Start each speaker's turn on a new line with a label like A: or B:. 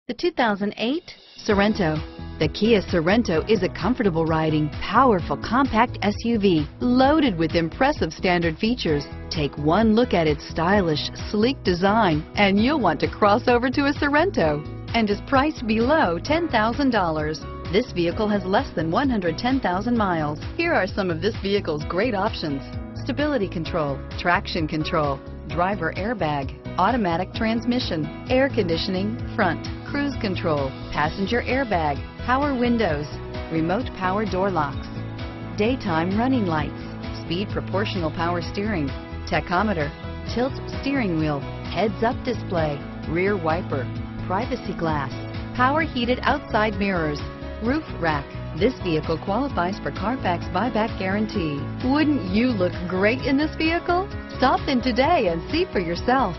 A: The 2008 Sorento. The Kia Sorento is a comfortable riding, powerful compact SUV loaded with impressive standard features. Take one look at its stylish, sleek design and you'll want to cross over to a Sorento, and is priced below $10,000. This vehicle has less than 110,000 miles. Here are some of this vehicle's great options: stability control, traction control, driver airbag, automatic transmission, air conditioning, front, cruise control, passenger airbag, power windows, remote power door locks, daytime running lights, speed proportional power steering, tachometer, tilt steering wheel, heads-up display, rear wiper, privacy glass, power heated outside mirrors, roof rack. This vehicle qualifies for Carfax buyback guarantee. Wouldn't you look great in this vehicle? Stop in today and see for yourself.